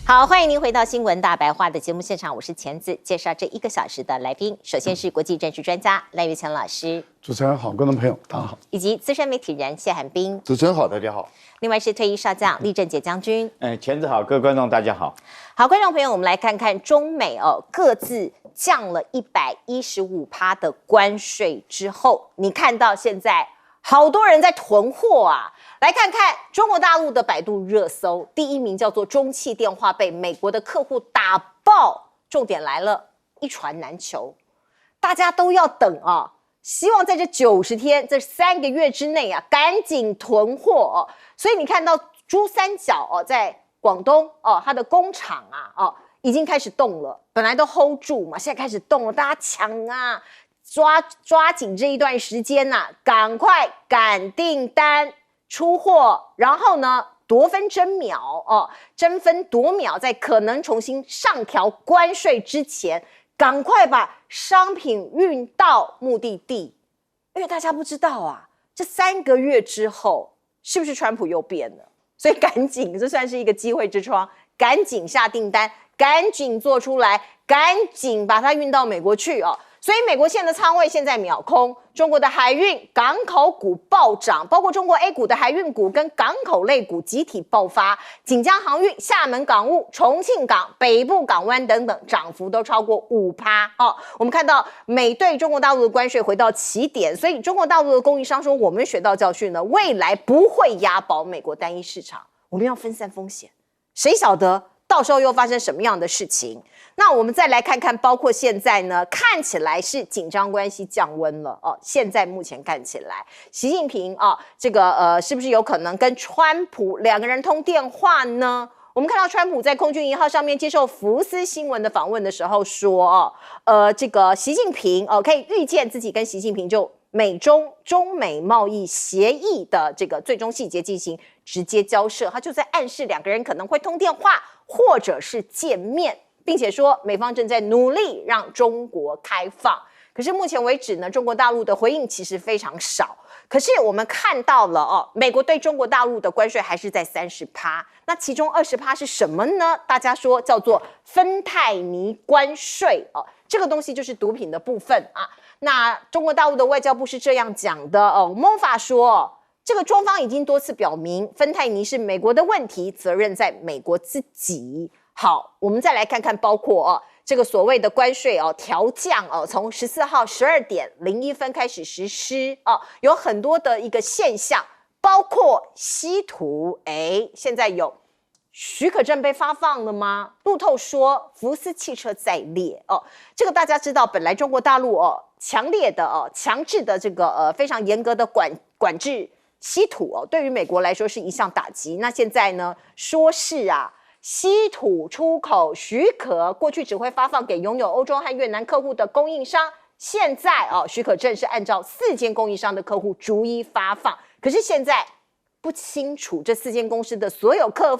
好，欢迎您回到新闻大白话的节目现场，我是钱子，介绍这1个小时的来宾。首先是国际政治专家赖岳强老师，主持人好，观众朋友大家好，以及资深媒体人谢寒冰，主持人好，大家好。另外是退役少将厉正杰将军。钱子好，各位观众大家好。好，观众朋友，我们来看看中美各自降了115%的关税之后，你看到现在好多人在囤货啊。来看看中国大陆的百度热搜，第1名叫做中汽电话被美国的客户打爆，重点来了，一船难求，大家都要等啊，希望在这90天、这3个月之内啊，赶紧囤货哦。所以你看到珠三角哦，在广东哦，它的工厂啊已经开始动了，本来都 hold 住嘛，现在开始动了，大家抢啊，抓紧这一段时间呐，赶快赶订单。出货，然后呢，夺分争秒哦，争分夺秒，在可能重新上调关税之前，赶快把商品运到目的地，因为大家不知道啊，这3个月之后是不是川普又变了？所以赶紧，这算是一个机会之窗，赶紧下订单，赶紧做出来，赶紧把它运到美国去哦。所以美国线的仓位现在秒空，中国的海运、港口股暴涨，包括中国 A 股的海运股跟港口类股集体爆发，锦江航运、厦门港务、重庆港、北部港湾等等，涨幅都超过5%哦。我们看到美对中国大陆的关税回到起点，所以中国大陆的供应商说，我们学到教训了，未来不会押宝美国单一市场，我们要分散风险，谁晓得到时候又发生什么样的事情？那我们再来看看，包括现在呢，看起来是紧张关系降温了哦。现在目前看起来，习近平啊，这个是不是有可能跟川普2个人通电话呢？我们看到川普在空军1号上面接受福斯新闻的访问的时候说，这个习近平可以预见自己跟习近平就中美贸易协议的这个最终细节进行直接交涉，他就在暗示2个人可能会通电话或者是见面。并且说美方正在努力让中国开放，可是目前为止呢，中国大陆的回应其实非常少。可是我们看到了美国对中国大陆的关税还是在30%，那其中20%是什么呢？大家说叫做芬太尼关税这个东西就是毒品的部分啊。那中国大陆的外交部是这样讲的MOFA 说，这个中方已经多次表明，芬太尼是美国的问题，责任在美国自己。好，我们再来看看，包括这个所谓的关税调降从14号12点01分开始实施有很多的一个现象，包括稀土，现在有许可证被发放了吗？路透说福斯汽车在列这个大家知道，本来中国大陆强烈的强制的这个非常严格的管制稀土对于美国来说是一项打击。那现在呢，说是稀土出口许可过去只会发放给拥有欧洲和越南客户的供应商，现在许可证是按照4间供应商的客户逐一发放。可是现在不清楚这4间公司的所有客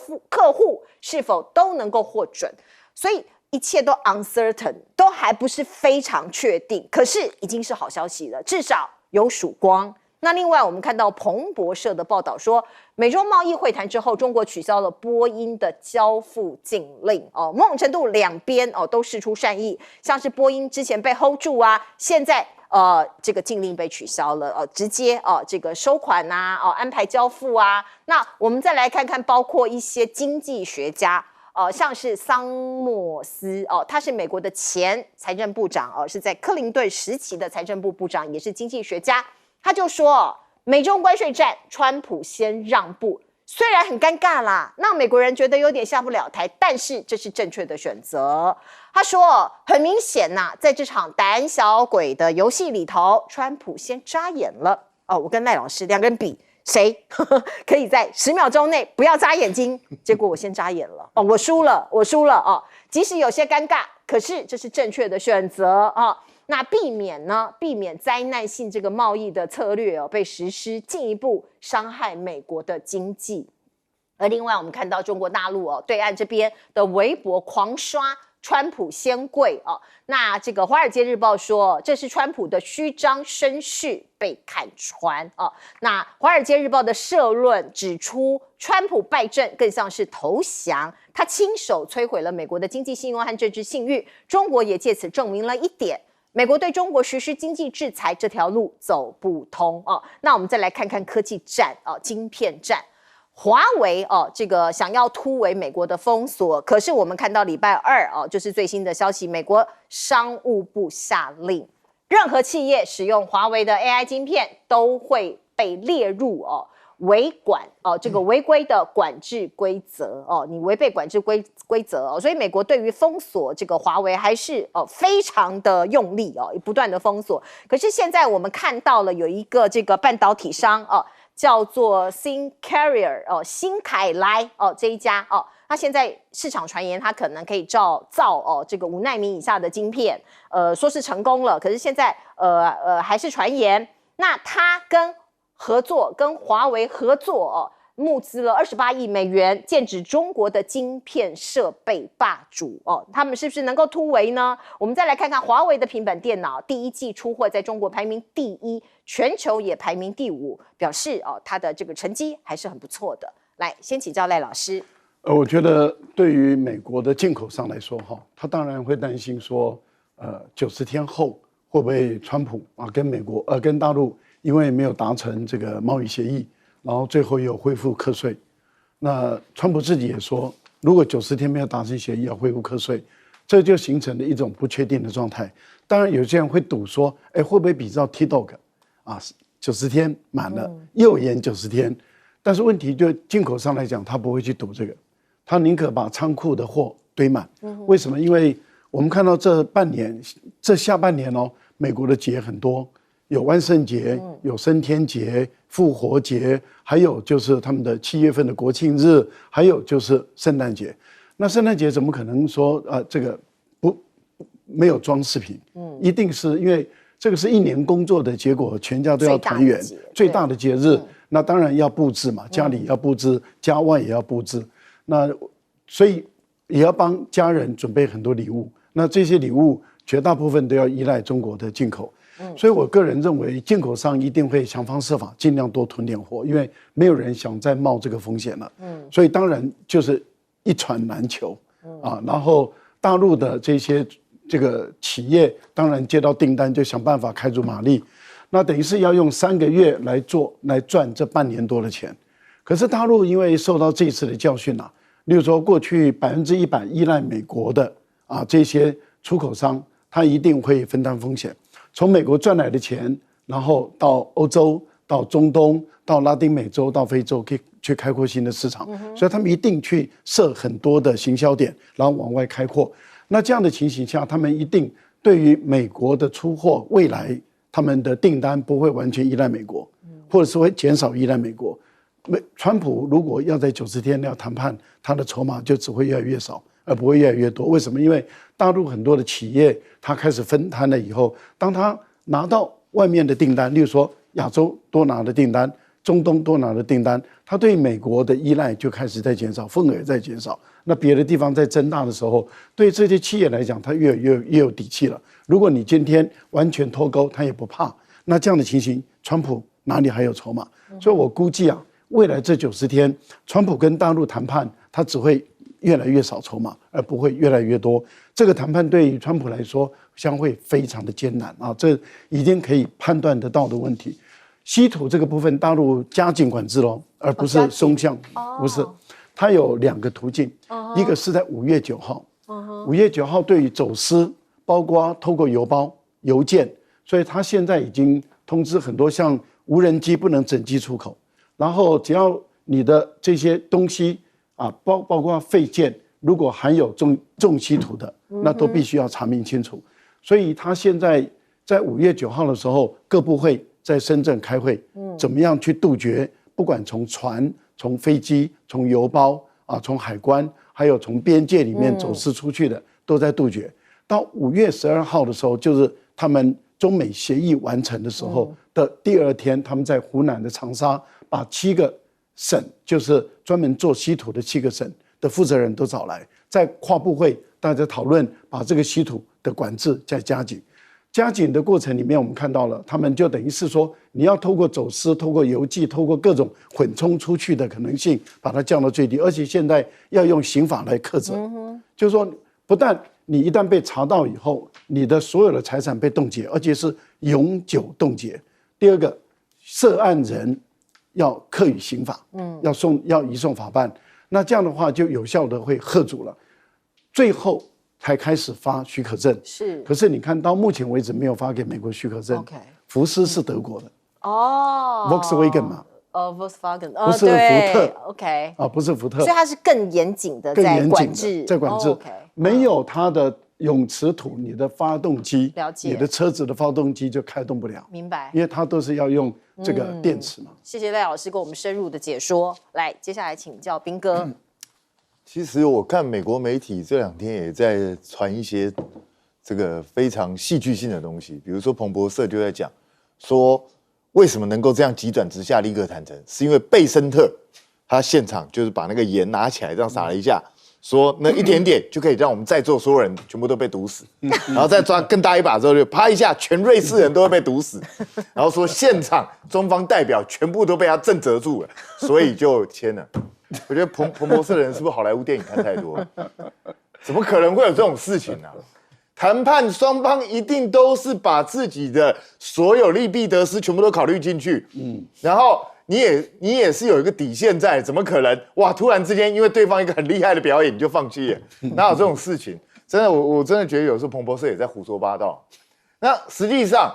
户是否都能够获准，所以一切都 uncertain， 都还不是非常确定。可是已经是好消息了，至少有曙光。那另外我们看到彭博社的报道说，美中贸易会谈之后，中国取消了波音的交付禁令某种程度2边都释出善意，像是波音之前被 hold 住现在这个禁令被取消了直接这个收款安排交付那我们再来看看，包括一些经济学家像是桑莫斯他是美国的前财政部长是在克林顿时期的财政部部长，也是经济学家。他就说，美中关税战，川普先让步，虽然很尴尬啦，让美国人觉得有点下不了台，但是这是正确的选择。他说，很明显在这场胆小鬼的游戏里头，川普先眨眼了我跟赖老师2个人比，谁可以在10秒钟内不要眨眼睛？结果我先眨眼了我输了即使有些尴尬，可是这是正确的选择那避免灾难性这个贸易的策略被实施，进一步伤害美国的经济。而另外我们看到中国大陆对岸这边的微博狂刷川普先跪哦。那这个《华尔街日报》说，这是川普的虚张声势被看穿哦。那《华尔街日报》的社论指出，川普败阵更像是投降，他亲手摧毁了美国的经济信用和政治信誉。中国也借此证明了一点。美国对中国实施经济制裁这条路走不通哦。那我们再来看看科技战哦，晶片战，华为哦，这个想要突围美国的封锁，可是我们看到礼拜二哦，就是最新的消息，美国商务部下令，任何企业使用华为的 AI 晶片都会被列入违管这个违规的管制规则你违背管制规则所以美国对于封锁这个华为还是非常的用力不断的封锁。可是现在我们看到了有一个这个半导体商叫做 Syncarrier 新凯莱这一家它现在市场传言它可能可以造这个5奈米以下的晶片，说是成功了，可是现在还是传言。那它跟华为合作募资了28亿美元，剑指中国的晶片设备霸主他们是不是能够突围呢？我们再来看看华为的平板电脑，第一季出货在中国排名第1，全球也排名第5，表示它的这个成绩还是很不错的。来，先请教赖老师。我觉得对于美国的进口商来说他当然会担心说，90天后会不会川普跟大陆因为没有达成这个贸易协议，然后最后又恢复课税。那川普自己也说，如果90天没有达成协议，要恢复课税，这就形成了一种不确定的状态。当然，有些人会赌说，会不会比照 T-Dog 90天满了，又延90天。但是问题就进口商来讲，他不会去赌这个，他宁可把仓库的货堆满。为什么？因为我们看到这下半年美国的节很多。有万圣节，有升天节、复活节，还有就是他们的7月份的国庆日，还有就是圣诞节。那圣诞节怎么可能说这个没有装饰品？一定是因为这个是1年工作的结果，全家都要团圆，最大的节日。那当然要布置嘛，家里要布置，家外也要布置。那所以也要帮家人准备很多礼物。那这些礼物绝大部分都要依赖中国的进口。所以我个人认为进口商一定会想方设法尽量多囤点货，因为没有人想再冒这个风险了。所以当然就是一船难求然后大陆的这个企业当然接到订单就想办法开足马力，那等于是要用3个月来赚这半年多的钱。可是大陆因为受到这次的教训例如说过去100%依赖美国的这些出口商，他一定会分担风险。从美国赚来的钱，然后到欧洲、到中东、到拉丁美洲、到非洲，可以去开阔新的市场。所以他们一定去设很多的行销点，然后往外开阔。那这样的情形下，他们一定对于美国的出货，未来他们的订单不会完全依赖美国，或者是会减少依赖美国。川普如果要在90天要谈判，他的筹码就只会越来越少，而不会越来越多。为什么？因为大陆很多的企业，他开始分摊了以后，当他拿到外面的订单，例如说亚洲多拿的订单，中东多拿的订单，他对美国的依赖就开始在减少，份额也在减少。那别的地方在增大的时候，对这些企业来讲，他越有底气了。如果你今天完全脱钩，他也不怕。那这样的情形，川普哪里还有筹码？所以我估计未来这90天，川普跟大陆谈判，他只会越来越少筹码，而不会越来越多。这个谈判对于川普来说将会非常的艰难这已经可以判断得到的问题。稀土这个部分，大陆加紧管制咯，而不是松降，不是。它有2个途径，一个是在5月9号，5月9号对于走私，包括透过邮件，所以他现在已经通知很多，像无人机不能整机出口。然后只要你的这些东西包括废件，如果含有重稀土的，那都必须要查明清楚。所以他现在在5月9号的时候，各部会在深圳开会，怎么样去杜绝，不管从船、从飞机、从邮包从海关，还有从边界里面走私出去的，都在杜绝。到5月12号的时候，就是他们中美协议完成的时候的第2天，他们在湖南的长沙把7个省，就是专门做稀土的7个省的负责人都找来，在跨部会，大大家讨论把这个稀土的管制再加紧。加紧的过程里面，我们看到了，他们就等于是说，你要透过走私、透过邮寄、透过各种混充出去的可能性，把它降到最低。而且现在要用刑法来克责，就是说，不但你一旦被查到以后，你的所有的财产被冻结，而且是永久冻结。第二个，涉案人要课予刑罚，要移送法办。那这样的话，就有效的会吓阻了。最后才开始发许可证，是。可是你看到目前为止没有发给美国许可证。OK， 福斯是德国的，Volkswagen 嘛，Volkswagen， 不是福特 ，OK， 不是福特，所以它是更严谨的在管制，没有它的永磁土，你的发动机，了解，你的车子的发动机就开动不了，明白？因为它都是要用这个电池嘛。谢谢赖老师给我们深入的解说。来，接下来请教彬哥。其实我看美国媒体这2天也在传一些这个非常戏剧性的东西，比如说彭博社就在讲说，为什么能够这样急转直下立刻谈成，是因为贝森特他现场就是把那个盐拿起来这样撒了一下，说那一点点就可以让我们在座所有人全部都被毒死，然后再抓更大一把之后就啪一下，全瑞士人都会被毒死，然后说现场中方代表全部都被他震慑住了，所以就签了。我觉得彭博社的人是不是好莱坞电影看太多了？怎么可能会有这种事情呢？谈判双方一定都是把自己的所有利弊得失全部都考虑进去，然后你也是有一个底线在，怎么可能哇？突然之间因为对方一个很厉害的表演你就放弃了？哪有这种事情？真的，我真的觉得有时候彭博社也在胡说八道。那实际上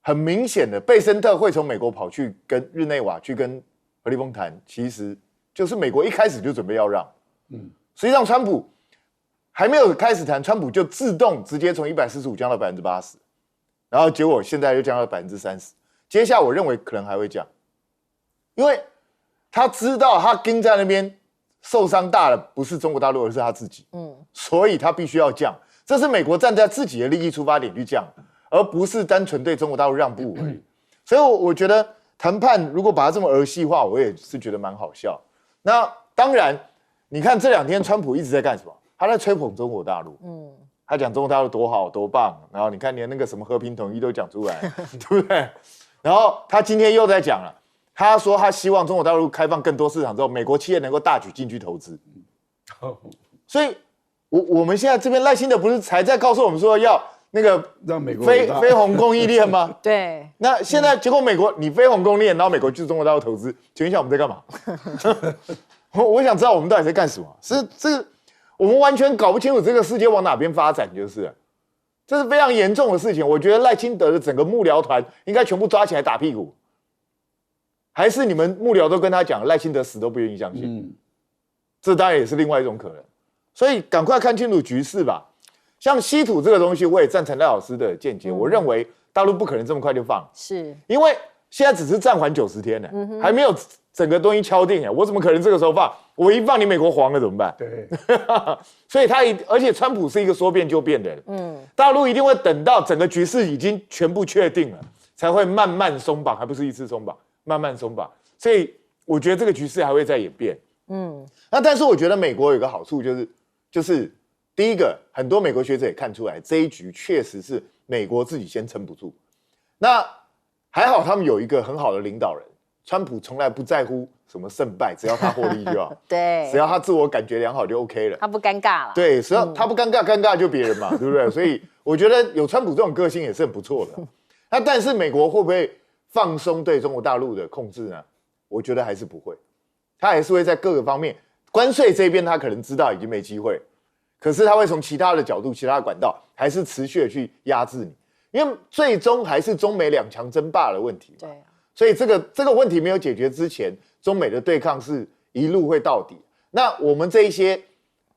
很明显的，贝森特会从美国跑去跟日内瓦去跟何立峰谈，其实就是美国一开始就准备要让，实际上川普还没有开始谈，川普就自动直接从145降到80%，然后结果现在又降到30%，接下来我认为可能还会降，因为他知道他盯在那边受伤大了，不是中国大陆，而是他自己，所以他必须要降，这是美国站在自己的利益出发点去降，而不是单纯对中国大陆让步而已，所以我觉得谈判如果把它这么儿戏化，我也是觉得蛮好笑。那当然，你看这2天川普一直在干什么？他在吹捧中国大陆，他讲中国大陆多好多棒，然后你看连那个什么和平统一都讲出来，对不对？然后他今天又在讲了，他说他希望中国大陆开放更多市场之后，美国企业能够大举进去投资。所以我们现在这边赖清德不是才在告诉我们说要那个让美国非红供应链吗？对。那现在结果美国你非红供应链，然后美国去中国大陆投资，请问一下我们在干嘛？我想知道我们到底在干什么？是我们完全搞不清楚这个世界往哪边发展，就是了，这是非常严重的事情。我觉得赖清德的整个幕僚团应该全部抓起来打屁股，还是你们幕僚都跟他讲赖清德死都不愿意相信？这当然也是另外一种可能。所以赶快看清楚局势吧。像稀土这个东西，我也赞成赖老师的见解。我认为大陆不可能这么快就放，是因为现在只是暂缓90天呢，还没有整个东西敲定哎，我怎么可能这个时候放？我一放你美国黄了怎么办？对，所以而且川普是一个说变就变的人，大陆一定会等到整个局势已经全部确定了，才会慢慢松绑，还不是一次松绑，慢慢松绑。所以我觉得这个局势还会再演变。那但是我觉得美国有个好处就是第一个，很多美国学者也看出来这一局确实是美国自己先撑不住。那还好他们有一个很好的领导人，川普从来不在乎什么胜败，只要他获利就好。对，只要他自我感觉良好就 OK 了，他不尴尬了。对，只要他不尴尬，尴尬就别人嘛，对不对？所以我觉得有川普这种个性也是很不错的。那但是美国会不会放松对中国大陆的控制呢？我觉得还是不会，他还是会在各个方面，关税这边他可能知道已经没机会，可是他会从其他的角度、其他的管道，还是持续的去压制你，因为最终还是中美两强争霸的问题嘛。对。所以这个问题没有解决之前，中美的对抗是一路会到底。那我们这一些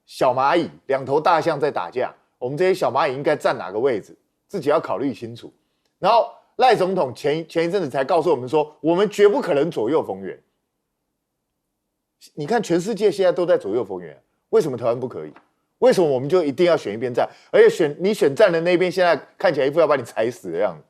小蚂蚁，两头大象在打架，我们这些小蚂蚁应该站哪个位置，自己要考虑清楚。然后赖总统前一阵子才告诉我们说，我们绝不可能左右逢源。你看全世界现在都在左右逢源，为什么台湾不可以？为什么我们就一定要选一边站？而且你选站的那边，现在看起来一副要把你踩死的样子。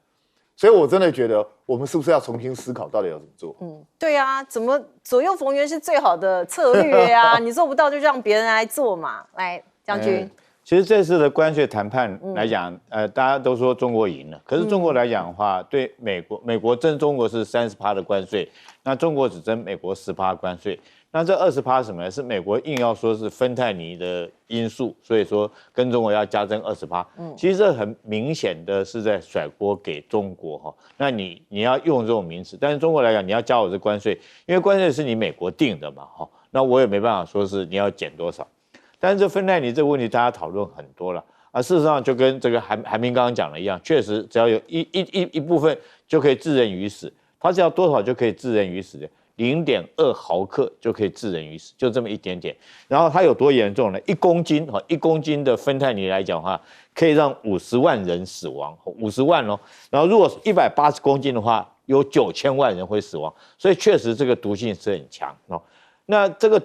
所以我真的觉得，我们是不是要重新思考，到底要怎么做？对啊，怎么左右逢源是最好的策略啊？你做不到就让别人来做嘛。来，将军，其实这次的关税谈判来讲，大家都说中国赢了，可是中国来讲的话，对美国征中国是30%的关税，那中国只征美国10%关税。那这20%是什么呢？是美国硬要说是芬太尼的因素，所以说跟中国要加征20%。其实这很明显的是在甩锅给中国哈。那你要用这种名词，但是中国来讲，你要加我这关税，因为关税是你美国定的嘛哈。那我也没办法说是你要减多少。但是这芬太尼这个问题，大家讨论很多了啊。事实上就跟这个韩明刚刚讲的一样，确实只要有一部分就可以致人于死，它只要多少就可以致人于死的。0.2毫克就可以致人于死，就这么一点点。然后它有多严重呢？1公斤的芬太尼来讲的话，可以让50万人死亡，50万哦。然后如果180公斤的话，有9000万人会死亡。所以确实这个毒性是很强哦。那这个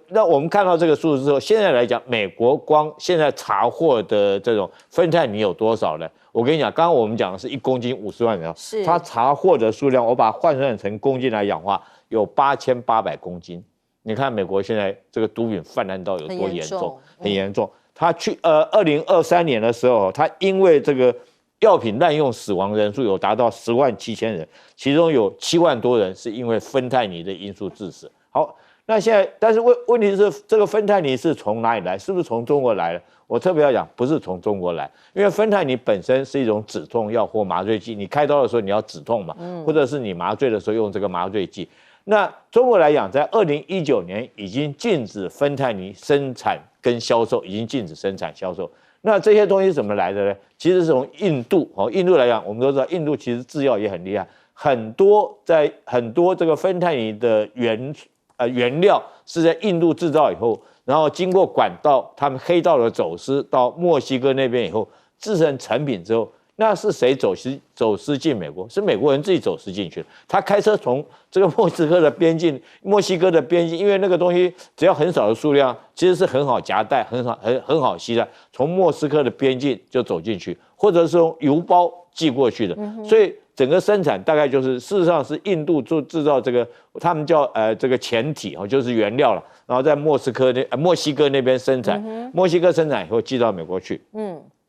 那我们看到这个数字之后，现在来讲，美国光现在查获的这种芬太尼有多少呢？我跟你讲，刚刚我们讲的是1公斤50万人，是它查获的数量，我把它换算成公斤来讲的话，有8800公斤。你看美国现在这个毒品泛滥到有多严重，很严重。它2023年的时候，它因为这个药品滥用死亡人数有达到107000人，其中有7万多人是因为芬太尼的因素致死。好。那现在，但是问题是，这个芬太尼是从哪里来？是不是从中国来的？我特别要讲，不是从中国来，因为芬太尼本身是一种止痛药或麻醉剂，你开刀的时候你要止痛嘛，或者是你麻醉的时候用这个麻醉剂。那中国来讲，在2019年已经禁止芬太尼生产跟销售，已经禁止生产销售。那这些东西是怎么来的呢？其实是从印度，印度来讲，我们都知道，印度其实制药也很厉害，很多这个芬太尼的原料是在印度制造以后，然后经过管道，他们黑道的走私到墨西哥那边以后，制成成品之后，那是谁走私进美国？是美国人自己走私进去的。他开车从这个墨西哥的边境，因为那个东西只要很少的数量，其实是很好夹带、很好携带，从墨西哥的边境就走进去，或者是用邮包寄过去的。所以整个生产大概就是事实上是印度制造这个，他们叫这个前体就是原料了，然后在墨西哥那边生产，墨西哥生产以后寄到美国去。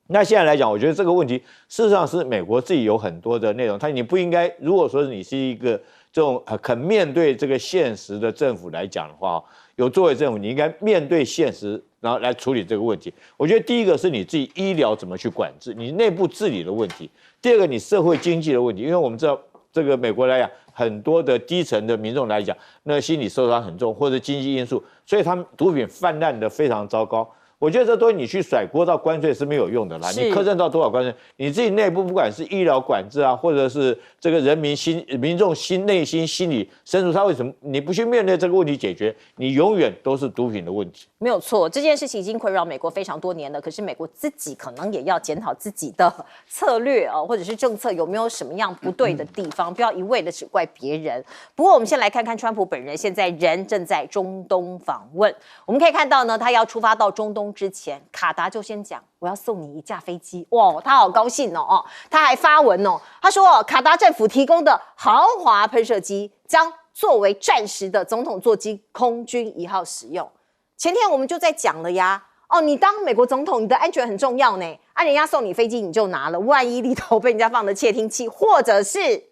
那现在来讲，我觉得这个问题事实上是美国自己有很多的内容，你不应该，如果说你是一个这种肯面对这个现实的政府来讲的话，有作为政府，你应该面对现实，然后来处理这个问题。我觉得第一个是你自己医疗怎么去管制，你内部治理的问题；第二个你社会经济的问题，因为我们知道这个美国来讲，很多的低层的民众来讲，那个心理受伤很重，或者经济因素，所以他们毒品泛滥的非常糟糕。我觉得这东西你去甩锅到关税是没有用的啦，你苛征到多少关税，你自己内部不管是医疗管制啊，或者是这个民众内心心理深处，他为什么你不去面对这个问题解决，你永远都是毒品的问题。没有错，这件事情已经困扰美国非常多年了。可是美国自己可能也要检讨自己的策略哦，或者是政策有没有什么样不对的地方，不要一味的只怪别人。不过我们先来看看川普本人，现在人正在中东访问。我们可以看到呢，他要出发到中东之前，卡达就先讲我要送你一架飞机，哇，他好高兴哦，他还发文哦，他说卡达政府提供的豪华喷射机将作为战时的总统座机空军1号使用。前天我们就在讲了呀，你当美国总统，你的安全很重要呢，人家送你飞机你就拿了，万一里头被人家放的窃听器，或者是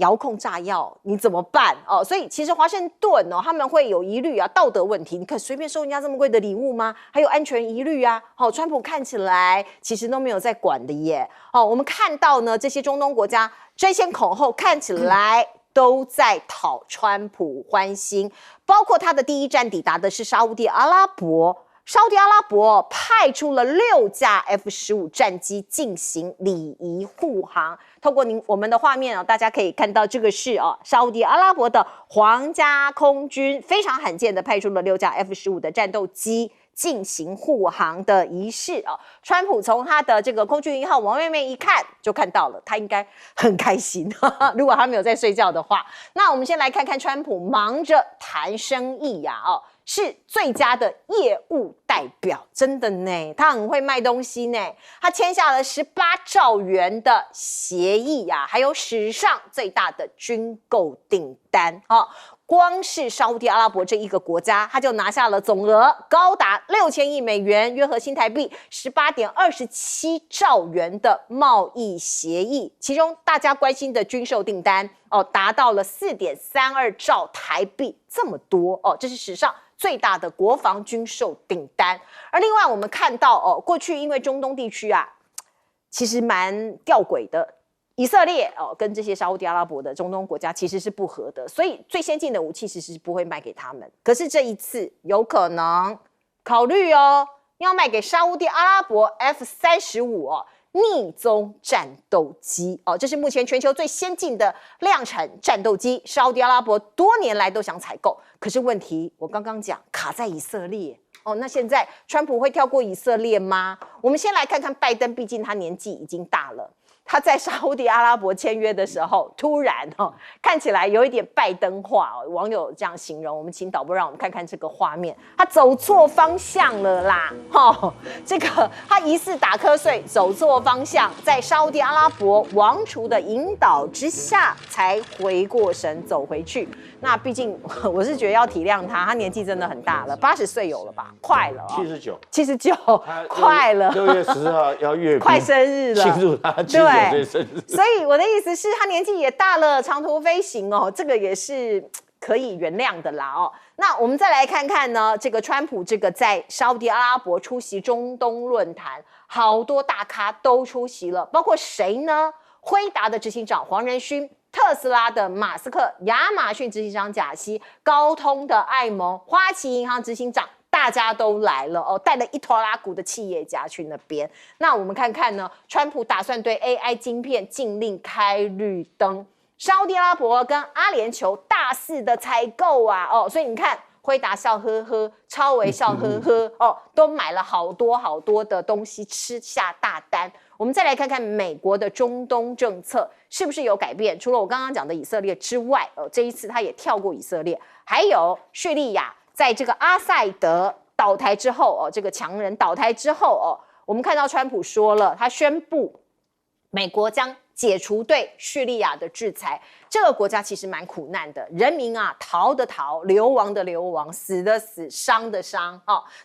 遥控炸药，你怎么办？所以其实华盛顿他们会有疑虑啊，道德问题，你可随便收人家这么贵的礼物吗？还有安全疑虑啊。川普看起来其实都没有在管的耶。我们看到呢，这些中东国家争先恐后，看起来都在讨川普欢心，包括他的第一站抵达的是沙烏地阿拉伯。沙烏地阿拉伯派出了6架 F-15战机进行礼仪护航。透过我们的画面大家可以看到，这个是沙烏地阿拉伯的皇家空军非常罕见的派出了6架 F-15的战斗机进行护航的仪式川普从他的这个空军1号往外面一看，就看到了，他应该很开心如果他没有在睡觉的话。那我们先来看看川普忙着谈生意呀是最佳的业务代表，真的呢，他很会卖东西呢。他签下了18兆元的协议还有史上最大的军购订单光是沙烏地阿拉伯这一个国家，它就拿下了总额高达6000亿美元，约合新台币18.27兆元的贸易协议。其中大家关心的军售订单达到了4.32兆台币，这么多这是史上最大的国防军售订单。而另外我们看到过去因为中东地区啊，其实蛮吊诡的。以色列跟这些沙烏地阿拉伯的中东国家其实是不合的，所以最先进的武器其实不会卖给他们。可是这一次有可能考虑要卖给沙烏地阿拉伯 F-35逆踪战斗机这是目前全球最先进的量产战斗机，沙烏地阿拉伯多年来都想采购，可是问题我刚刚讲卡在以色列那现在川普会跳过以色列吗？我们先来看看拜登，毕竟他年纪已经大了。他在沙烏地阿拉伯签约的时候，突然看起来有一点拜登化网友这样形容。我们请导播让我们看看这个画面，他走错方向了啦！这个他疑似打瞌睡，走错方向，在沙烏地阿拉伯王储的引导之下，才回过神走回去。那毕竟我是觉得要体谅他，他年纪真的很大了，80岁有了吧，快了79，快了。6月10号要阅兵，快生日了，庆祝他79岁生日。所以我的意思是，他年纪也大了，长途飞行这个也是可以原谅的啦那我们再来看看呢，这个川普这个在沙烏地阿拉伯出席中东论坛，好多大咖都出席了，包括谁呢？辉达的执行长黄仁勋。特斯拉的马斯克、亚马逊执行长贾西、高通的艾蒙、花旗银行执行长，大家都来了带了一拖拉股的企业家去那边。那我们看看呢，川普打算对 AI 晶片禁令开绿灯，沙烏地阿拉伯跟阿联酋大肆的采购所以你看。辉达笑呵呵，超微笑呵呵都买了好多好多的东西，吃下大单。我们再来看看美国的中东政策是不是有改变？除了我刚刚讲的以色列之外这一次他也跳过以色列，还有叙利亚，在这个阿塞德倒台之后这个强人倒台之后我们看到川普说了，他宣布美国将解除对叙利亚的制裁。这个国家其实蛮苦难的，人民逃的逃，流亡的流亡，死的死，伤的伤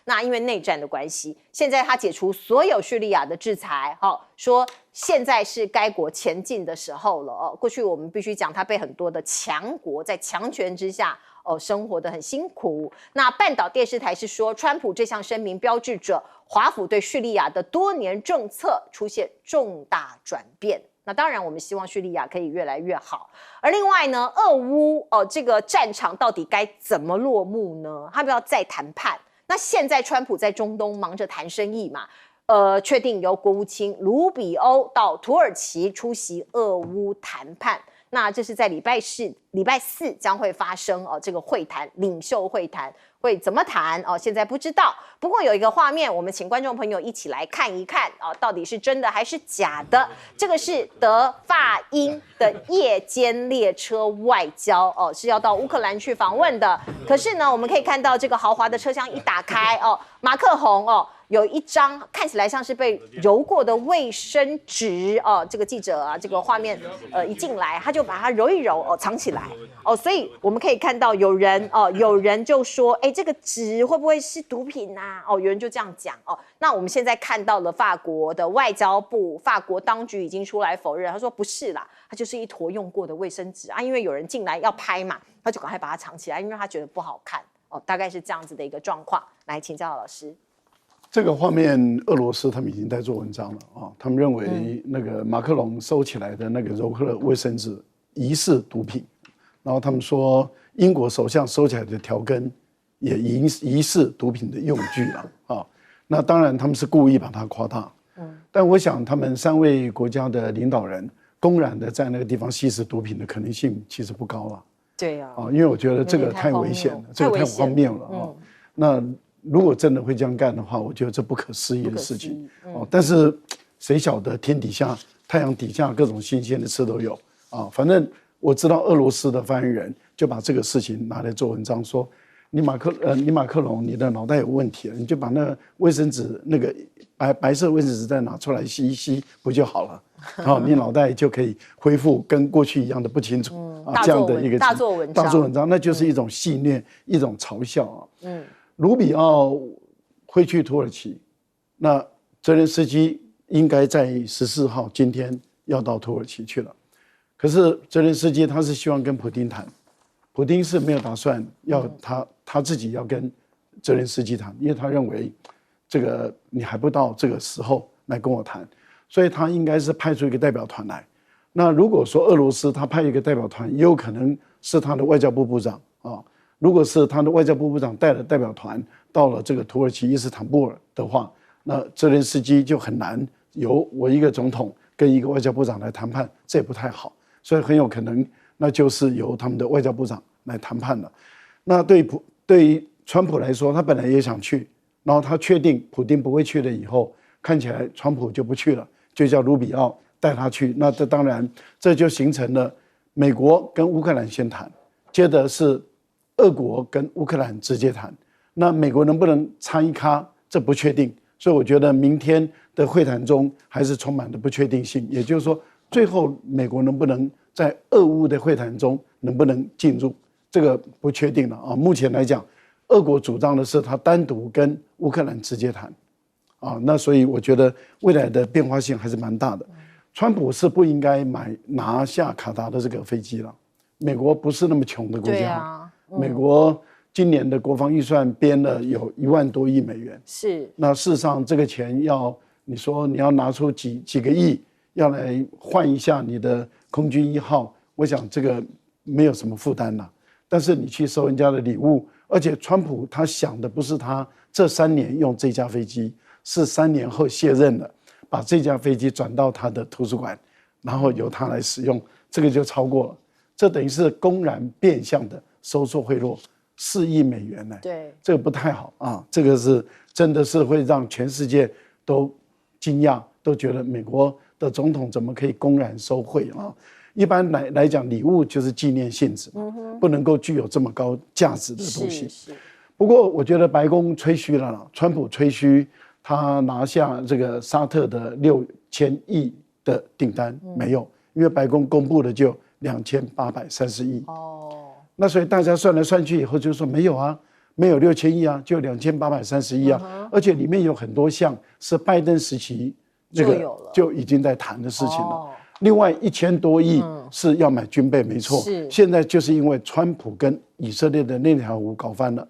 那因为内战的关系，现在他解除所有叙利亚的制裁说现在是该国前进的时候了过去我们必须讲，他被很多的强国在强权之下生活得很辛苦。那半岛电视台是说，川普这项声明标志着华府对叙利亚的多年政策出现重大转变。那当然我们希望叙利亚可以越来越好。而另外呢，俄乌这个战场到底该怎么落幕呢？他们要再谈判。那现在川普在中东忙着谈生意嘛，确定由国务卿卢比欧到土耳其出席俄乌谈判。那这是在礼拜四将会发生这个会谈，领袖会谈会怎么谈现在不知道。不过有一个画面，我们请观众朋友一起来看一看到底是真的还是假的。这个是德法英的夜间列车外交是要到乌克兰去访问的。可是呢，我们可以看到这个豪华的车厢一打开马克宏有一张看起来像是被揉过的卫生纸这个记者这个画面一进来，他就把它揉一揉藏起来所以我们可以看到有人就说，这个纸会不会是毒品啊？有人就这样讲那我们现在看到了法国的外交部，法国当局已经出来否认，他说不是啦，它就是一坨用过的卫生纸因为有人进来要拍嘛，他就赶快把它藏起来，因为他觉得不好看大概是这样子的一个状况。来请教老师。这个画面，俄罗斯他们已经在做文章了他们认为那个马克龙收起来的那个柔克卫生纸疑似毒品，然后他们说英国首相收起来的条根也疑似毒品的用具了那当然他们是故意把它夸大，但我想他们3位国家的领导人公然的在那个地方吸食毒品的可能性其实不高了。对因为我觉得这个太危险了，这个太荒谬了那如果真的会这样干的话，我觉得这不可思议的事情但是谁晓得天底下太阳底下各种新鲜的事都有反正我知道俄罗斯的发言人就把这个事情拿来做文章，说你马克龙，你的脑袋有问题了，你就把那个卫生纸那个白色卫生纸再拿出来吸一吸，不就好了？你脑袋就可以恢复跟过去一样的不清楚这样的一个大做文章，那就是一种戏谑，一种嘲笑啊。卢比奥会去土耳其，那泽连斯基应该在14号今天要到土耳其去了，可是泽连斯基他是希望跟普丁谈，普丁是没有打算要他自己要跟泽连斯基谈，因为他认为这个你还不到这个时候来跟我谈，所以他应该是派出一个代表团来。那如果说俄罗斯他派一个代表团，也有可能是他的外交部部长啊。如果是他的外交部部长带了代表团到了这个土耳其伊斯坦布尔的话，那泽连斯基就很难由我一个总统跟一个外交部长来谈判，这也不太好，所以很有可能那就是由他们的外交部长来谈判了。那对于川普来说，他本来也想去，然后他确定普丁不会去了以后，看起来川普就不去了，就叫卢比奥带他去。那这当然这就形成了美国跟乌克兰先谈，接着是俄国跟乌克兰直接谈。那美国能不能参一咖，这不确定。所以我觉得明天的会谈中还是充满了不确定性，也就是说，最后美国能不能在俄乌的会谈中能不能进入，这个不确定了啊。目前来讲，俄国主张的是他单独跟乌克兰直接谈，那所以我觉得未来的变化性还是蛮大的。川普是不应该拿下卡达的这个飞机了，美国不是那么穷的国家，美国今年的国防预算编了有1万多亿美元，是。那事实上这个钱你说你要拿出几个亿要来换一下你的空军1号，我想这个没有什么负担了。但是你去收人家的礼物，而且川普他想的不是他这3年用这架飞机，是3年后卸任了，把这架飞机转到他的图书馆，然后由他来使用，这个就超过了，这等于是公然变相的收受贿赂4亿美元呢。对，这个不太好啊，这个是真的是会让全世界都惊讶，都觉得美国的总统怎么可以公然收贿啊？一般来讲，礼物就是纪念性质，不能够具有这么高价值的东西。不过我觉得白宫吹嘘了啦，川普吹嘘他拿下这个沙特的6000亿的订单，没有，因为白宫公布的就2830亿。那所以大家算来算去以后就说没有啊，没有6000亿啊，就2830亿啊，而且里面有很多项是拜登时期这个就已经在谈的事情了。另外1000多亿是要买军备，没错。现在就是因为川普跟以色列的那条湖搞翻了，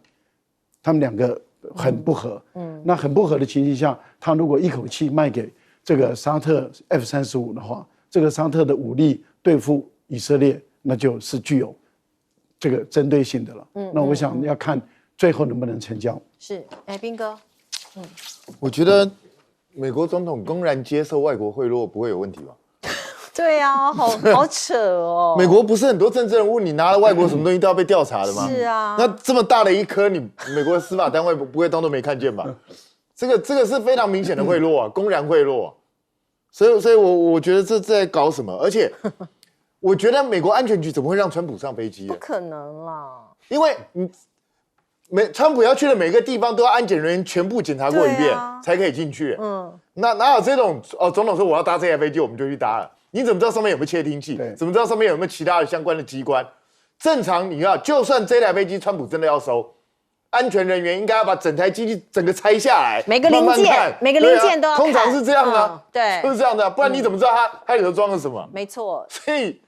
他们两个很不合。那很不合的情形下，他如果一口气卖给这个沙特 F-35的话，这个沙特的武力对付以色列，那就是具有这个针对性的了。那我想要看最后能不能成交。是，彬哥，我觉得美国总统公然接受外国贿赂不会有问题吧？对啊，好扯哦。美国不是很多政治人物，你拿了外国什么东西都要被调查的吗？是啊。那这么大的一颗，你美国的司法单位不会当作没看见吧？这个是非常明显的贿赂啊，公然贿赂啊。所以我觉得这在搞什么？而且我觉得美国安全局怎么会让川普上飞机？不可能啦。因为川普要去的每个地方都要安检人员全部检查过一遍，才可以进去。那哪有这种总统说我要搭这台飞机，我们就去搭了？你怎么知道上面有没有窃听器？怎么知道上面有没有其他的相关的机关？正常你要，就算这台飞机川普真的要收，安全人员应该要把整台机器整个拆下来，每个零件都要看。通常是这样的，对，就是这样的，不然你怎么知道它里头装了什么？没错。所以，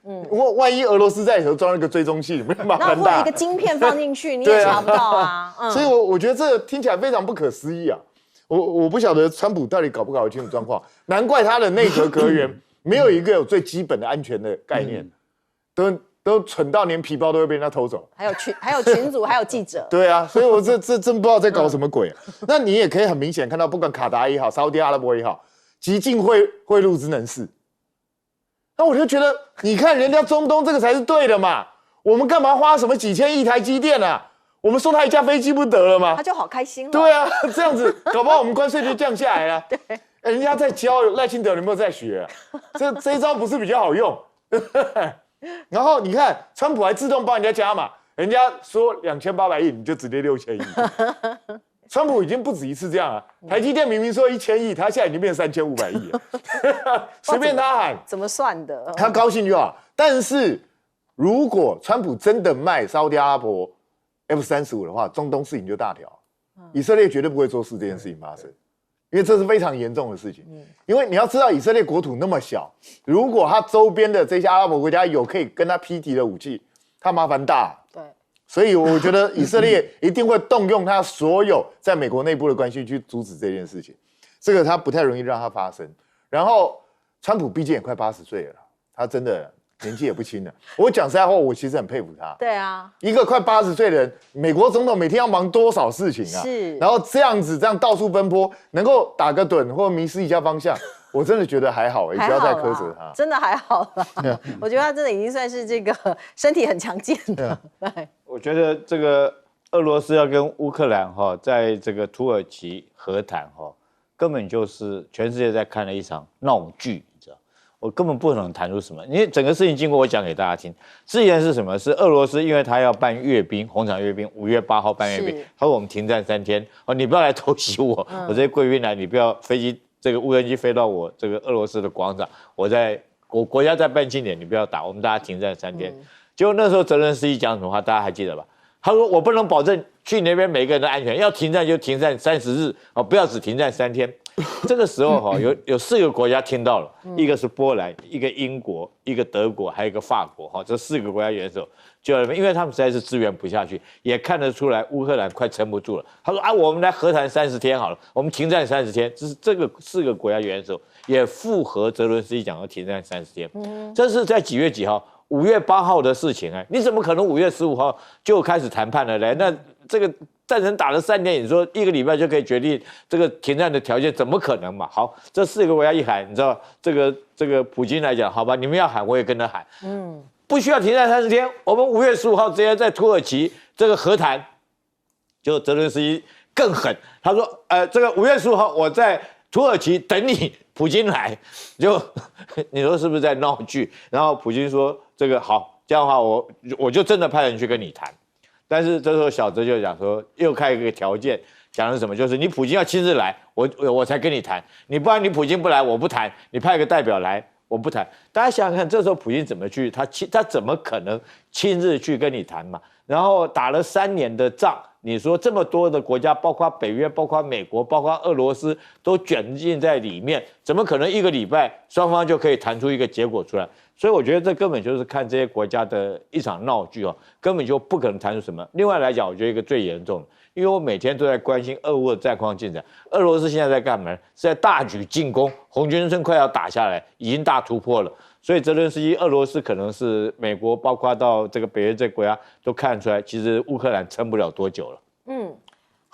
万一俄罗斯在里头装了个追踪器，你们麻烦大。那或者一个晶片放进去，你也查不到啊。所以我觉得这听起来非常不可思议啊！我不晓得川普到底搞不搞得清楚状况，难怪他的内阁阁员没有一个有最基本的安全的概念，都蠢到连皮包都会被人家偷走。还有群组，还有记者。对啊，所以我这真不知道在搞什么鬼。那你也可以很明显看到，不管卡达也好，沙特阿拉伯也好，极尽贿赂之能事。那我就觉得，你看人家中东这个才是对的嘛，我们干嘛花什么几千亿台积电啊？我们送他一架飞机不得了吗？他就好开心了。对啊，这样子搞不好我们关税就降下来了。对，人家在教赖清德有没有在学？这一招不是比较好用？然后你看，川普还自动帮人家加码，人家说2800亿，你就直接6000亿。川普已经不止一次这样了，台积电明明说1000亿，他现在已经变3500亿了，随便他喊，怎么算的？他高兴就好。但是如果川普真的卖沙特阿拉伯 F-35的话，中东事情就大条，以色列绝对不会做事这件事情发生，因为这是非常严重的事情。因为你要知道，以色列国土那么小，如果他周边的这些阿拉伯国家有可以跟他匹敌的武器，他麻烦大。对。所以我觉得以色列一定会动用他所有在美国内部的关系去阻止这件事情，这个他不太容易让它发生。然后，川普毕竟也快80岁了，他真的年纪也不轻了。我讲实在话，我其实很佩服他。对啊，一个快80岁的人，美国总统每天要忙多少事情啊？是。然后这样到处奔波，能够打个盹或迷失一下方向，我真的觉得还好，不要再苛责他。真的还好啦，我觉得他真的已经算是这个身体很强健的。对。我觉得这个俄罗斯要跟乌克兰在这个土耳其和谈根本就是全世界在看了一场闹剧，你知道？我根本不可能谈出什么，因为整个事情经过我讲给大家听。之前是什么？是俄罗斯，因为他要办阅兵，红场阅兵，5月8号办阅兵，他说我们停战3天，你不要来偷袭我，我这些贵宾来，你不要飞机这个无人机飞到我这个俄罗斯的广场，我国家在办庆典，你不要打，我们大家停战3天。结果那时候泽伦斯基讲什么话，大家还记得吧？他说：“我不能保证去你那边每个人的安全，要停战就停战30日不要只停战3天。”这个时候有4个国家听到了，一个是波兰，一个英国，一个德国，还有一个法国这4个国家元首就因为他们实在是支援不下去，也看得出来乌克兰快撑不住了。他说：“我们来和谈30天好了，我们停战30天。”这个4个国家元首也附和泽伦斯基讲要停战30天。这是在几月几号？5月8号的事情你怎么可能5月15号就开始谈判了嘞？那这个战争打了3年，你说1个礼拜就可以决定这个停战的条件，怎么可能嘛？好，这4个国家一喊，你知道这个普京来讲，好吧，你们要喊我也跟着喊，不需要停战30天，我们5月15号直接在土耳其这个和谈，就泽伦斯基更狠，他说这个5月15号我在土耳其等你，普京来，就你说是不是在闹剧？然后普京说这个好，这样的话我就真的派人去跟你谈。但是这时候小泽就讲说，又开一个条件，讲的是什么？就是你普京要亲自来，我才跟你谈，你不然你普京不来我不谈，你派个代表来我不谈。大家想想看，这时候普京怎么去？他怎么可能亲自去跟你谈嘛？然后打了3年的仗。你说这么多的国家，包括北约、包括美国、包括俄罗斯，都卷进在里面，怎么可能1个礼拜双方就可以谈出一个结果出来？所以我觉得这根本就是看这些国家的一场闹剧根本就不可能谈出什么。另外来讲，我觉得一个最严重的，因为我每天都在关心俄乌的战况进展。俄罗斯现在在干嘛？是在大举进攻，红军村快要打下来，已经大突破了。所以泽伦斯基，俄罗斯可能是美国，包括到这个北约这个国家都看出来，其实乌克兰撑不了多久了。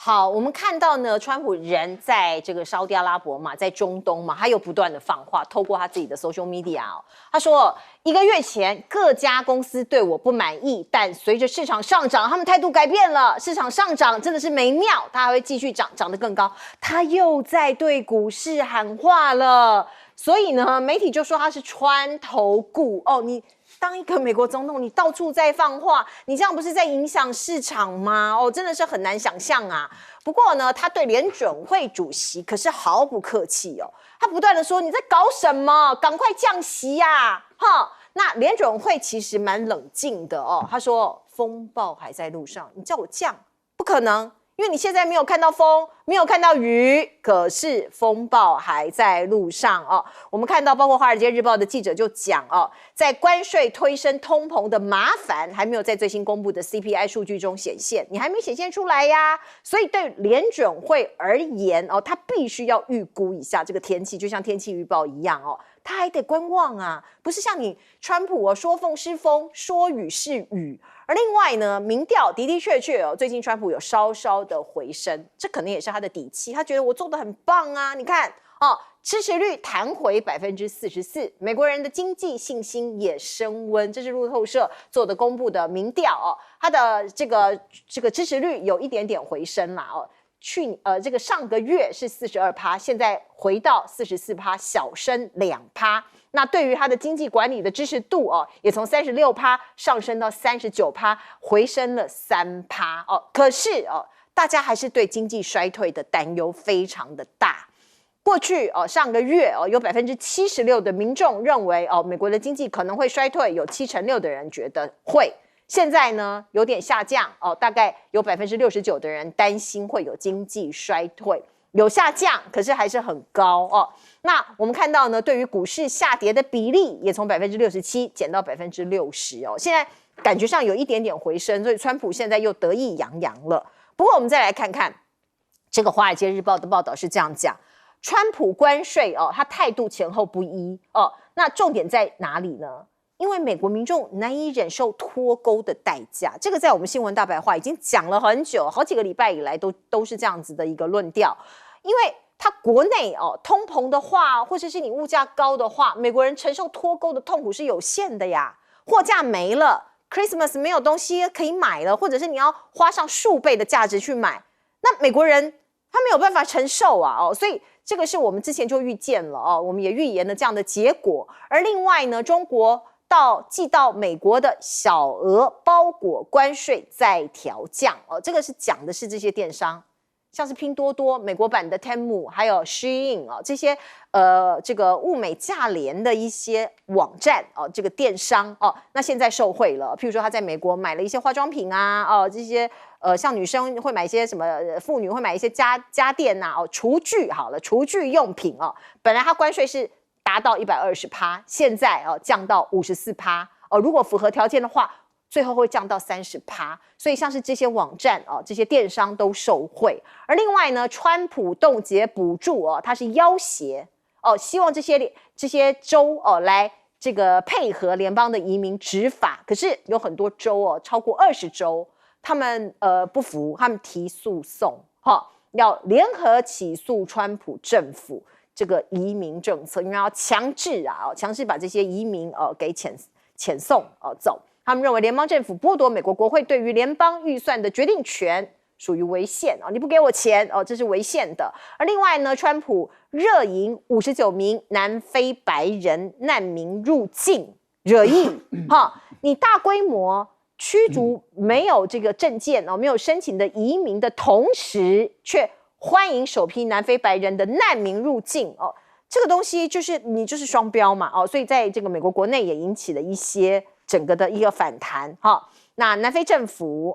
好，我们看到呢，川普人在这个沙特阿拉伯嘛，在中东嘛，他又不断的放话，透过他自己的 social media 他说1个月前各家公司对我不满意，但随着市场上涨，他们态度改变了，市场上涨真的是没妙，它还会继续涨，涨得更高，他又在对股市喊话了。所以呢，媒体就说他是川头顾你当一个美国总统，你到处在放话，你这样不是在影响市场吗？真的是很难想象啊。不过呢，他对联准会主席可是毫不客气他不断的说你在搞什么，赶快降息呀！那联准会其实蛮冷静的他说风暴还在路上，你叫我降，不可能。因为你现在没有看到风，没有看到雨，可是风暴还在路上我们看到，包括《华尔街日报》的记者就讲在关税推升通膨的麻烦还没有在最新公布的 CPI 数据中显现，你还没显现出来呀。所以对联准会而言它必须要预估一下这个天气，就像天气预报一样他还得观望啊，不是像你川普说风是风，说雨是雨。而另外呢，民调的的确确最近川普有稍稍的回升，这可能也是他的底气，他觉得我做得很棒啊。你看支持率弹回44%，美国人的经济信心也升温，这是路透社做的公布的民调他的这个支持率有一点点回升啦这个上个月是42%，现在回到44%，小升2%。那对于他的经济管理的支持度也从36%上升到39%，回升了3%可是大家还是对经济衰退的担忧非常的大。过去上个月有76%的民众认为美国的经济可能会衰退，有76%的人觉得会。现在呢有点下降大概有69%的人担心会有经济衰退，有下降，可是还是很高那我们看到呢，对于股市下跌的比例也从67%减到60%现在感觉上有一点点回升，所以川普现在又得意洋洋了。不过我们再来看看这个《华尔街日报》的报道是这样讲。川普关税他态度前后不一那重点在哪里呢？因为美国民众难以忍受脱钩的代价，这个在我们新闻大白话已经讲了很久，好几个礼拜以来都是这样子的一个论调。因为它国内通膨的话，或者是你物价高的话，美国人承受脱钩的痛苦是有限的呀。货架没了 ，Christmas 没有东西可以买了，或者是你要花上数倍的价值去买，那美国人他没有办法承受所以这个是我们之前就预见了我们也预言了这样的结果。而另外呢，中国寄到美国的小额包裹关税再调降这个是讲的是这些电商，像是拼多多、美国版的 Temu 还有 Shein 这些这个物美价廉的一些网站这个电商那现在受惠了。譬如说他在美国买了一些化妆品这些像女生会买一些什么，妇女会买一些家电厨具好了，厨具用品本来它关税是达到120%，现在降到54%如果符合条件的话，最后会降到30%。所以像是这些网站这些电商都受惠。而另外呢，川普冻结补助它是要挟希望这些州来这个配合联邦的移民执法。可是有很多州超过20州，他们不服，他们提诉讼要联合起诉川普政府这个移民政策，因为要强制把这些移民给遣送走。他们认为联邦政府剥夺美国国会对于联邦预算的决定权，属于违宪你不给我钱这是违宪的。而另外呢，川普热迎59名南非白人难民入境，惹意你大规模驱逐没有这个证件没有申请的移民的同时，却欢迎首批南非白人的难民入境这个东西就是你就是双标嘛所以在这个美国国内也引起了一些整个的一个反弹那南非政府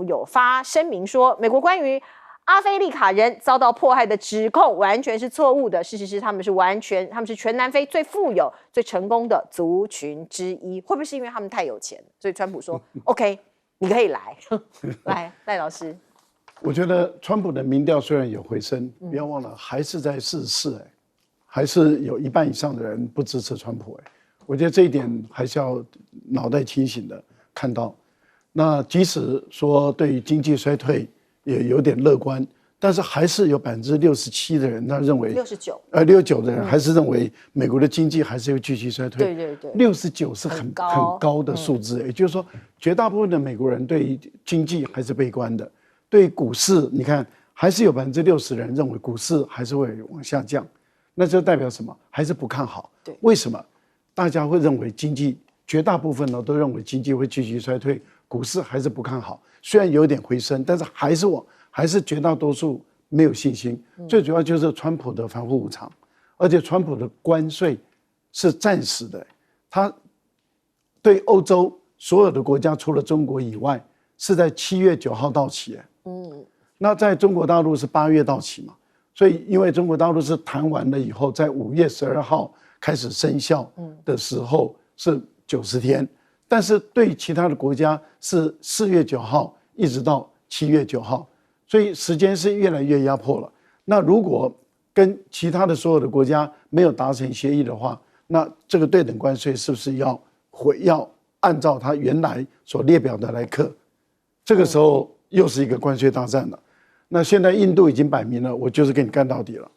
有发声明说，美国关于阿非利卡人遭到迫害的指控完全是错误的，事实是他们是全南非最富有最成功的族群之一。会不会是因为他们太有钱，所以川普说OK 你可以来来赖老师。我觉得川普的民调虽然有回升，不要忘了还是在44还是有1半以上的人不支持川普我觉得这一点还是要脑袋清醒的看到。那即使说对于经济衰退也有点乐观，但是还是有67%的人他认为69%的人还是认为美国的经济还是会继续衰退。对69是很高的数字也就是说绝大部分的美国人对于经济还是悲观的。对于股市你看还是有60%人认为股市还是会往下降，那这代表什么？还是不看好。为什么？大家会认为经济绝大部分都认为经济会继续衰退，股市还是不看好。虽然有点回升，但是还是绝大多数没有信心。最主要就是川普的反复无常，而且川普的关税是暂时的，他对欧洲所有的国家除了中国以外是在7月9号到期。那在中国大陆是8月到期嘛，所以因为中国大陆是谈完了以后，在5月12号开始生效的时候是90天，但是对其他的国家是4月9号一直到7月9号，所以时间是越来越压迫了。那如果跟其他的所有的国家没有达成协议的话，那这个对等关税是不是要按照它原来所列表的来课？这个时候又是一个关税大战了。那现在印度已经摆明了，我就是跟你干到底了。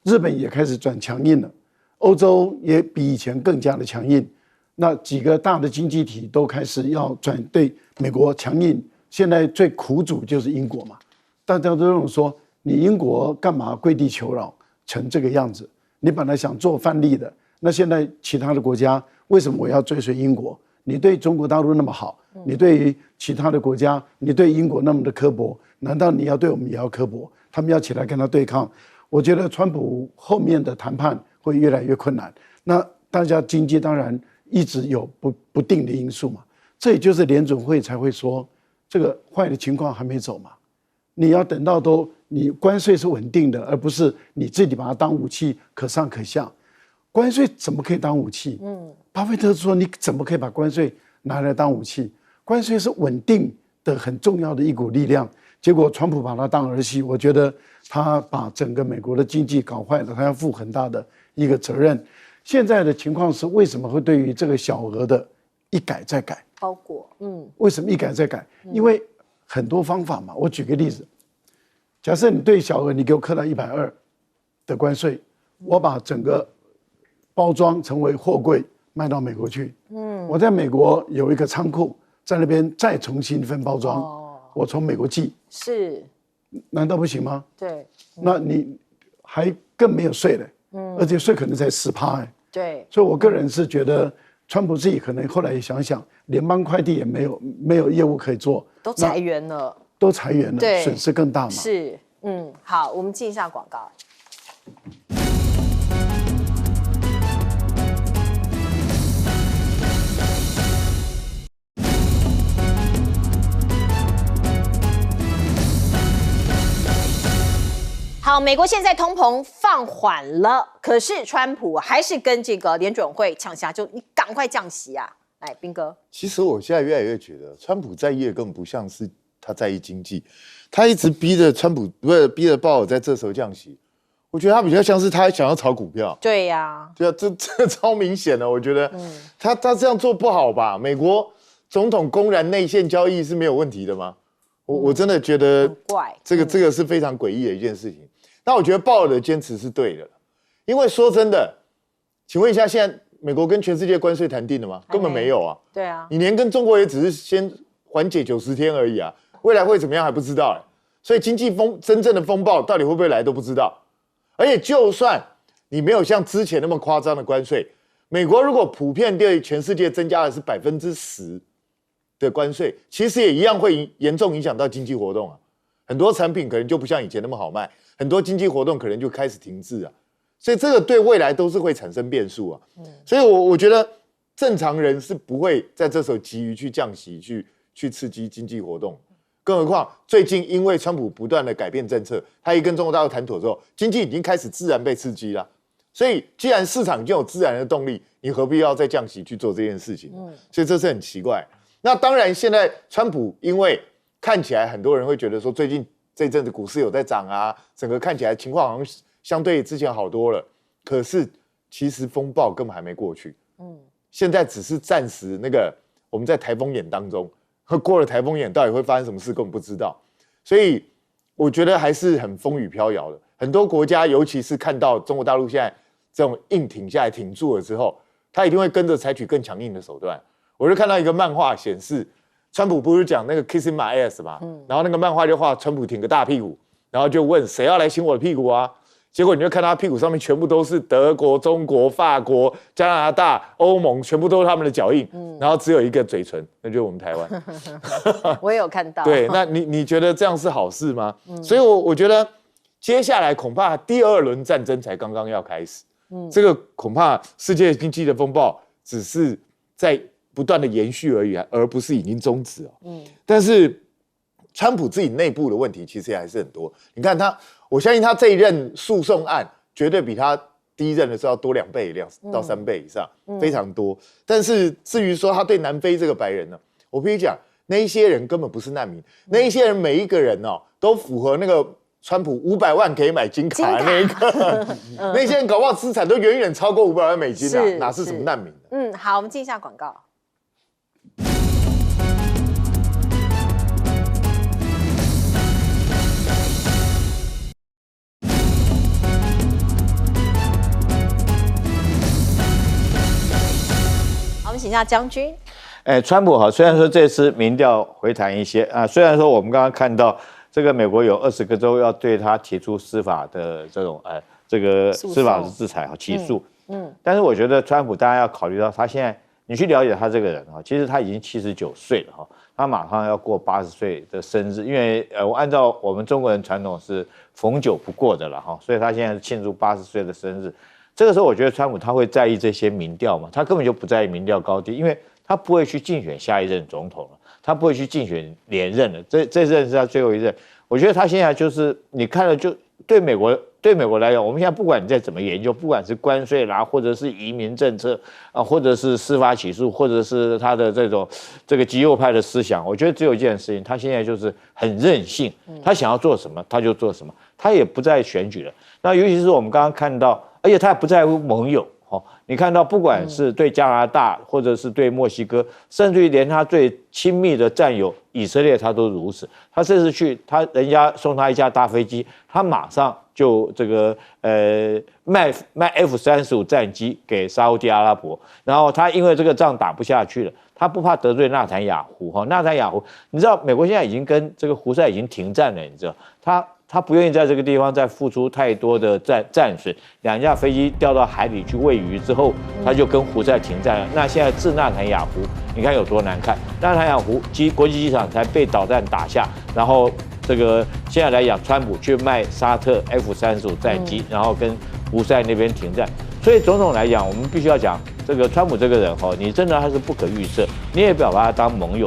日本也开始转强硬了，欧洲也比以前更加的强硬。那几个大的经济体都开始要转对美国强硬。现在最苦主就是英国嘛，大家都认为说，你英国干嘛跪地求饶成这个样子？你本来想做范例的，那现在其他的国家为什么我要追随英国？你对中国大陆那么好，你对于其他的国家，你对英国那么的刻薄，难道你要对我们也要刻薄？他们要起来跟他对抗。我觉得川普后面的谈判会越来越困难。那大家经济当然一直有不定的因素嘛，这也就是联准会才会说这个坏的情况还没走嘛。你要等到你关税是稳定的，而不是你自己把它当武器可上可下。关税怎么可以当武器？巴菲特说你怎么可以把关税拿来当武器？关税是稳定的很重要的一股力量。结果川普把它当儿戏，我觉得他把整个美国的经济搞坏了，他要负很大的一个责任。现在的情况是，为什么会对于这个小额的一改再改？包裹，为什么一改再改？因为很多方法嘛。我举个例子，假设你对小额你给我课到120的关税，我把整个包装成为货柜卖到美国去，我在美国有一个仓库，在那边再重新分包装，我从美国寄，是，难道不行吗？对，那你还更没有税嘞，而且税可能才10%，对，所以我个人是觉得，川普自己可能后来也想想，联邦快递也没有业务可以做，都裁员了，都裁员了，对，损失更大嘛。是，好，我们进一下广告。好，美国现在通膨放缓了，可是川普还是跟这个联准会呛下，就你赶快降息啊！来，彬哥，其实我现在越来越觉得，川普在意的根本不像是他在意经济，他一直逼着逼着鲍尔在这时候降息，我觉得他比较像是他想要炒股票。对呀，对啊，这超明显的，我觉得他这样做不好吧？美国总统公然内线交易是没有问题的吗？我真的觉得怪，这个是非常诡异的一件事情。那我觉得鲍尔的坚持是对的，因为说真的，请问一下，现在美国跟全世界关税谈定了吗？根本没有啊。对啊，你连跟中国也只是先缓解90天而已啊，未来会怎么样还不知道所以经济真正的风暴到底会不会来都不知道。而且就算你没有像之前那么夸张的关税，美国如果普遍对全世界增加的是10%的关税，其实也一样会严重影响到经济活动啊。很多产品可能就不像以前那么好卖，很多经济活动可能就开始停滞啊。所以这个对未来都是会产生变数啊。所以我觉得正常人是不会在这时候急于去降息去刺激经济活动。更何况最近因为川普不断的改变政策，他一跟中国大陆谈妥之后，经济已经开始自然被刺激了。所以既然市场已经有自然的动力，你何必要再降息去做这件事情？所以这是很奇怪。那当然现在川普因为看起来很多人会觉得说最近这阵子股市有在涨啊，整个看起来情况好像相对之前好多了。可是其实风暴根本还没过去，现在只是暂时那个我们在台风眼当中，过了台风眼到底会发生什么事根本不知道。所以我觉得还是很风雨飘摇的。很多国家尤其是看到中国大陆现在这种硬挺下来挺住了之后，他一定会跟着采取更强硬的手段。我就看到一个漫画显示，川普不是讲那个 kissing my ass 嘛，然后那个漫画就画川普挺个大屁股，然后就问谁要来亲我的屁股啊？结果你就看他屁股上面全部都是德国、中国、法国、加拿大、欧盟，全部都是他们的脚印，然后只有一个嘴唇，那就是我们台湾。我也有看到。对，那你觉得这样是好事吗？所以我觉得接下来恐怕第2轮战争才刚刚要开始，这个恐怕世界经济的风暴只是在不断的延续而已，而不是已经终止但是川普自己内部的问题其实也还是很多。你看他，我相信他这一任诉讼案绝对比他第一任的时候要多2倍、2到3倍以上，非常多。但是至于说他对南非这个白人呢，我必须讲，那一些人根本不是难民，那一些人每一个人都符合那个川普500万可以买金卡的那一个，那些人搞不好资产都远远超过500万美金啊，哪是什么难民？好，我们进一下广告。好，我们请下将军。川普好，虽然说这次民调回弹一些啊，虽然说我们刚刚看到这个美国有20个州要对他提出司法的这种这个司法的制裁和起诉，但是我觉得川普大家要考虑到，他现在你去了解他这个人啊，其实他已经79岁了哈，他马上要过80岁的生日，因为我按照我们中国人传统是逢九不过的了哈，所以他现在是庆祝80岁的生日。这个时候，我觉得川普他会在意这些民调吗？他根本就不在意民调高低，因为他不会去竞选下一任总统了，他不会去竞选连任了，这任是他最后一任。我觉得他现在就是你看了就对美国来讲，我们现在不管你再怎么研究，不管是关税啦，或者是移民政策啊，或者是司法起诉，或者是他的这个极右派的思想，我觉得只有一件事情，他现在就是很任性，他想要做什么他就做什么，他也不再选举了。那尤其是我们刚刚看到，而且他也不在乎盟友。你看到，不管是对加拿大，或者是对墨西哥，甚至于连他最亲密的战友以色列，他都如此。他这次去，人家送他一架大飞机，他马上就卖 F-35战机给沙烏地阿拉伯，然后他因为这个仗打不下去了，他不怕得罪纳坦雅胡纳坦雅胡，你知道美国现在已经跟这个胡塞已经停战了，你知道他不愿意在这个地方再付出太多的战损，2架飞机掉到海里去喂鱼之后，他就跟胡塞停战了。那现在治纳坦雅胡，你看有多难看？纳坦雅胡国际机场才被导弹打下，然后这个现在来讲，川普去卖沙特 F-35战机，然后跟胡塞那边停战。所以总统来讲，我们必须要讲这个川普这个人你真的他是不可预测，你也不要把他当盟友。